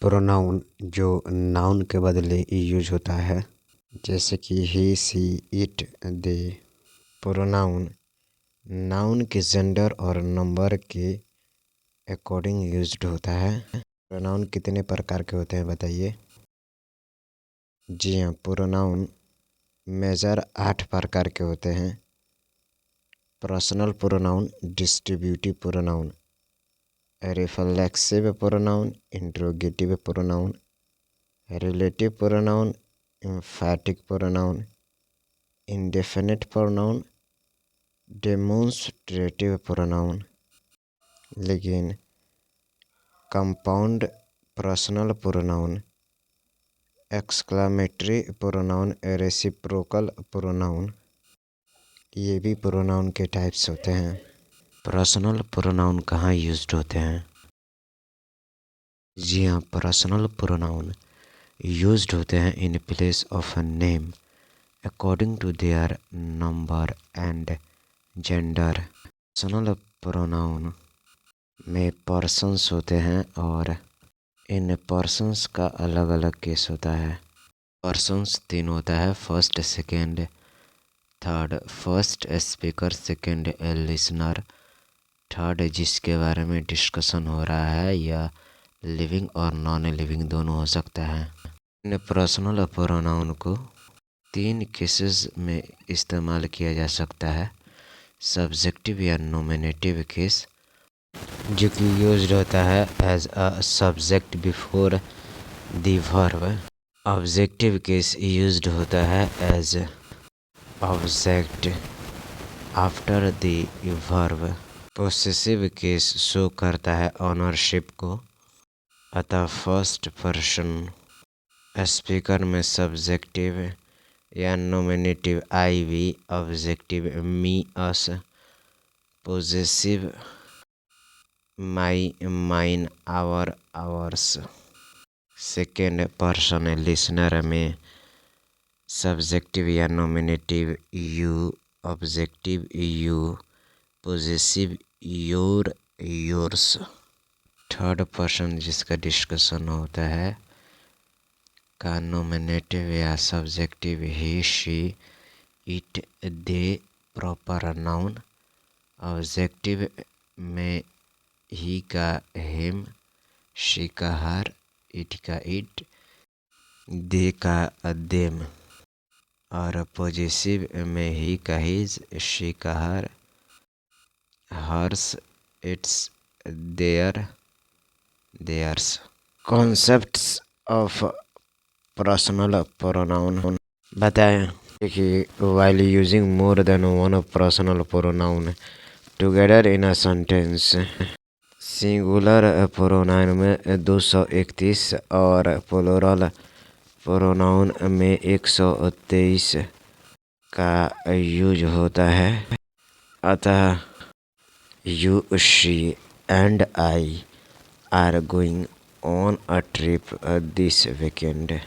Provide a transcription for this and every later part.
Pronoun जो noun के बदले यूज होता है, जैसे कि ही, सी, इट, दे। प्रोनाउन नाउन के जेंडर और नंबर के अकॉर्डिंग यूज्ड होता है। प्रोनाउन कितने प्रकार के होते हैं बताइए? जी हाँ, प्रोनाउन मेजर 8 प्रकार के होते हैं। Personal pronoun, distributive pronoun, reflexive pronoun, interrogative pronoun, relative pronoun, emphatic pronoun, indefinite pronoun, demonstrative pronoun. लेकिन compound personal pronoun, exclamatory pronoun, reciprocal pronoun, ये भी प्रोनाउन के टाइप्स होते हैं। पर्सनल प्रोनाउन कहाँ यूज्ड होते हैं? जी हाँ, पर्सनल प्रोनाउन यूज्ड होते हैं in place of a name according to their number and gender. Personal pronoun में पर्सन्स होते हैं और इन पर्सन्स का अलग अलग केस होता है। पर्सन्स 3 होता है, first, second, third. First speaker, second listener, third जिसके बारे में डिस्कशन हो रहा है, या लिविंग और नॉन लिविंग दोनों हो सकता है। इन पर्सनल प्रोनाउन को 3 केसेस में इस्तेमाल किया जा सकता है। सब्जेक्टिव या नॉमिनेटिव केस, जो कि यूज्ड होता है as a subject before the verb. Objective case used होता है as object after the verb. Possessive case show करता है ऑनरशिप को, अतः फर्स्ट पर्सन स्पीकर में सब्जेक्टिव या nominative I, we, objective me, us, possessive my, mine, our, ours. Second person listener में subjective या nominative you, objective you, possessive your, yours. Third person जिसका discussion होता है का नॉमिनेटिव या subjective he, she, it, they, proper noun. Objective में ही का him, she का हर, इट का इट, दे का देम। और पॉजिटिव में ही का हिज, शी का her, hers, its, their, theirs. Concepts of personal pronoun बताएं कि while using more than one personal pronoun together in a sentence, singular pronoun में 231 और प्लूरल प्रोनाउन में 123 का यूज होता है। अतः you, she and I R going on a trip this weekend.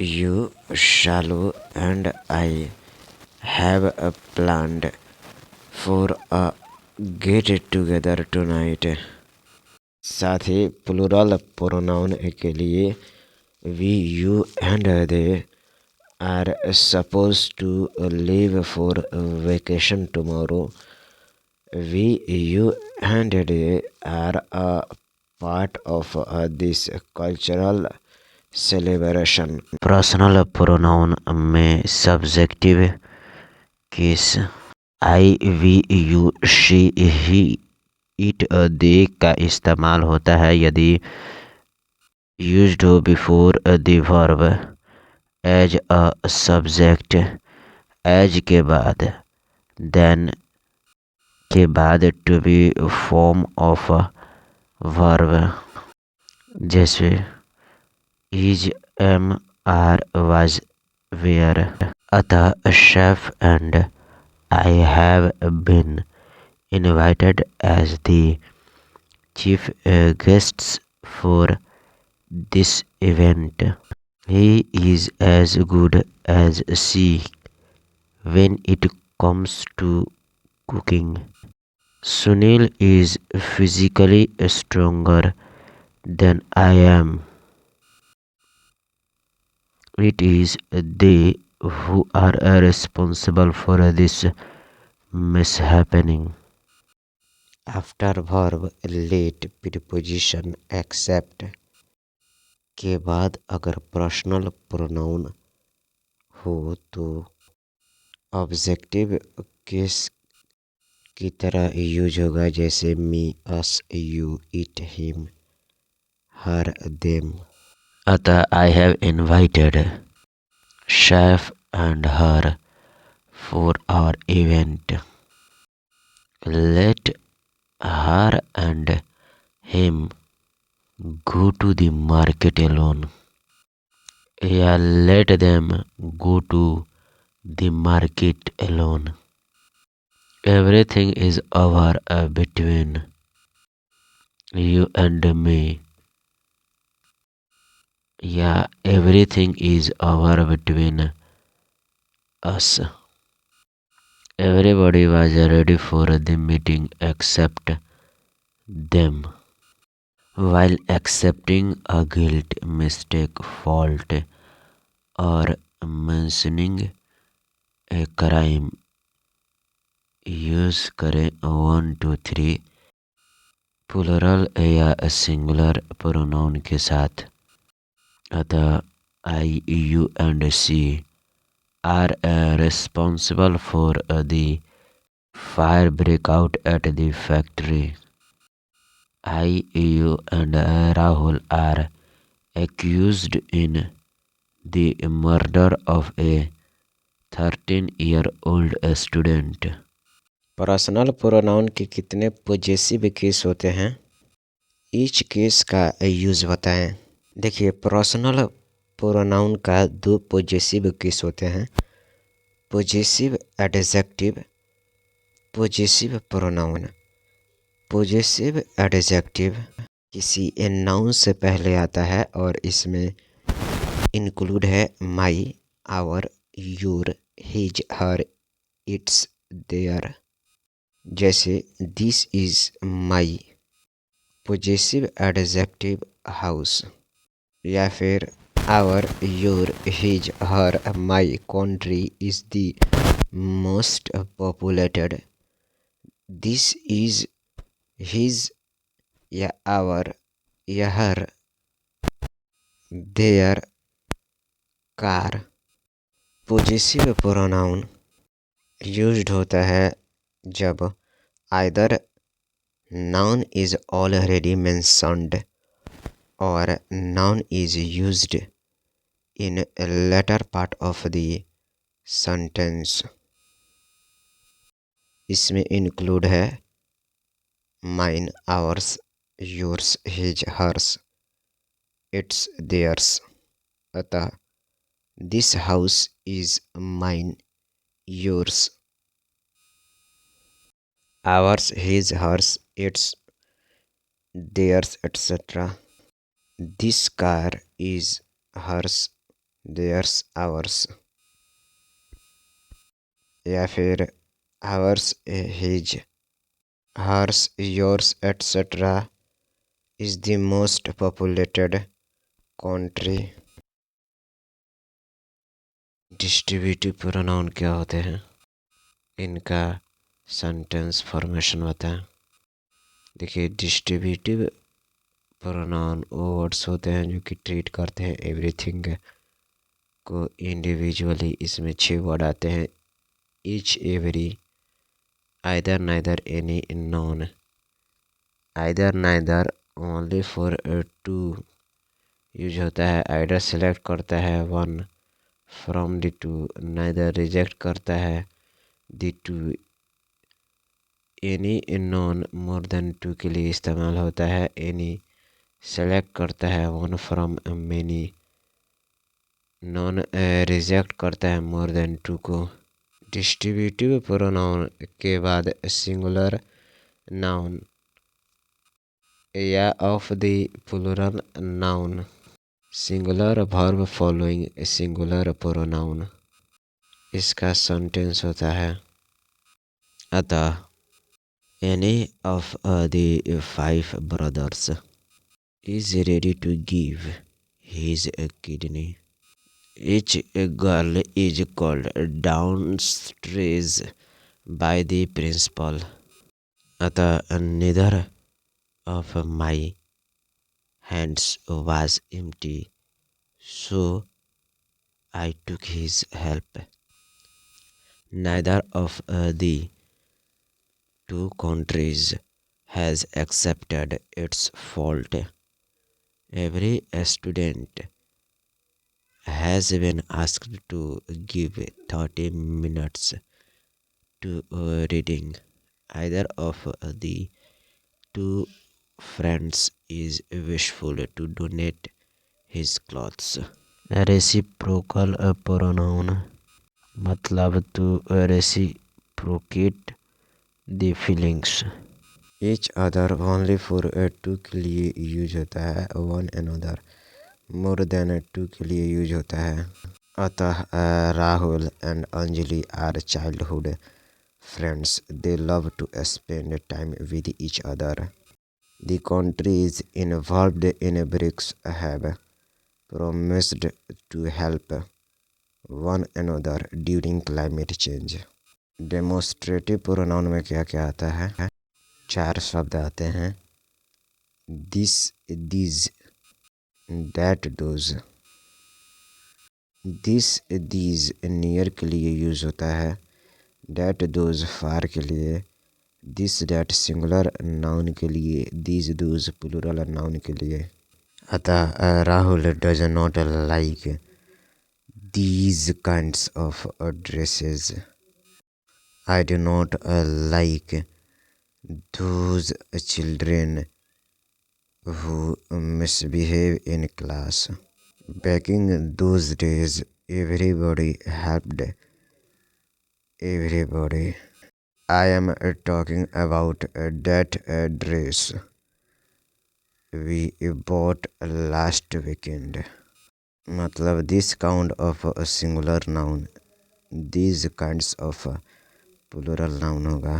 You, Shalu and I have planned for a get together tonight। साथ ही plural pronoun के लिए we, you and they are supposed to leave for vacation tomorrow। We, you and they are a part of this cultural celebration. Personal pronoun में subjective case I, we, you, she, he, it, they का इस्तेमाल होता है यदि used हो before the verb as a subject, as के बाद, then के बाद to be form of verb, जैसे is, am, are, was, were। अतः chef and I have been invited as the chief guests for this event। He is as good as she when it comes to cooking। Sunil is physically stronger then I am. It is they who are responsible for this mishappening. After verb late preposition except के बाद अगर personal pronoun हो तो objective case की तरह use होगा, जैसे me, us, you, it, him, her, them. अतः I have invited chef and her for our event. Let her and him go to the market alone, या let them go to the market alone। Everything is over between you and me, या everything is over between us। Everybody was ready for the meeting except them। While accepting a guilt, mistake, fault, or mentioning a crime, use करें 1, 2, 3 plural या singular pronoun के साथ। अतः I, you and she are responsible for the fire breakout at the factory। I, you and Rahul are accused in the murder of a 13-year-old student। Personal pronoun के कितने possessive case होते हैं, each case का use बताएं। देखिए, personal pronoun का 2 possessive case होते हैं, possessive adjective, possessive pronoun. Possessive adjective किसी नाउन से पहले आता है और इसमें इंक्लूड है my, our, your, his, her, its, their. जैसे this is my possessive adjective house, या फिर our, your, his, her, my country is the most populated. This is his या आवर या her, their car. Possessive pronoun used होता है जब either noun is already mentioned or noun is used in a later part of the sentence। इसमें include है mine, ours, yours, his, hers, its, theirs. अतः this house is mine, yours, ours, his, hers, its, theirs, etc। This car is hers, theirs, ours। या फिर ours, his, hers, yours, etc is the most populated country। Distributive pronoun क्या होते हैं, इनका sentence formation बताएं। देखिए, distributive pronoun वो words होते हैं जो कि ट्रीट करते हैं एवरीथिंग को इंडिविजुअली। इसमें 6 वर्ड आते हैं, each, every, either, neither, any, non. Either, neither only for 2 use होता है। आइदर सेलेक्ट करता है 1 फ्रॉम द 2, नाइदर रिजेक्ट करता है the 2। Any non more than 2 के लिए इस्तेमाल होता है। एनी सेलेक्ट करता है 1 फ्रॉम मेनी। नॉन रिजेक्ट करता है मोर देन 2 को। डिस्ट्रीब्यूटिव प्रोनाउन के बाद सिंगुलर नाउन या of the plural noun, singular verb following singular pronoun, इसका सेंटेंस होता है। अतः any of the 5 brothers is ready to give his kidney. Each girl is called downstairs by the principal. अतः neither of my hands was empty, so I took his help. Neither of the two countries has accepted its fault. Every student has been asked to give 30 minutes to reading. Either of the two friends is wishful to donate his clothes. Reciprocal pronoun मतलब to reciprocate the feelings. Each other only for two के लिए use होता है, one another more than two के लिए use होता है. अतः Rahul and Anjali are childhood friends. They love to spend time with each other. The countries involved in BRICS have promised to help one another during climate change. Demonstrative pronoun में क्या क्या आता है? 4 शब्द आते हैं. This, these, that, those. This, these near के लिए यूज होता है. दैट, दोज फार के लिए. दिस, दैट सिंगुलर नाउन के लिए. दीज, दोज प्लूरल नाउन के लिए. अतः Rahul does not like these kinds of dresses. I do not like those children who misbehave in class. Back in those days, everybody helped everybody. I am talking about that dress we bought last weekend. मतलब this kind of a singular noun, these kinds of plural noun होगा.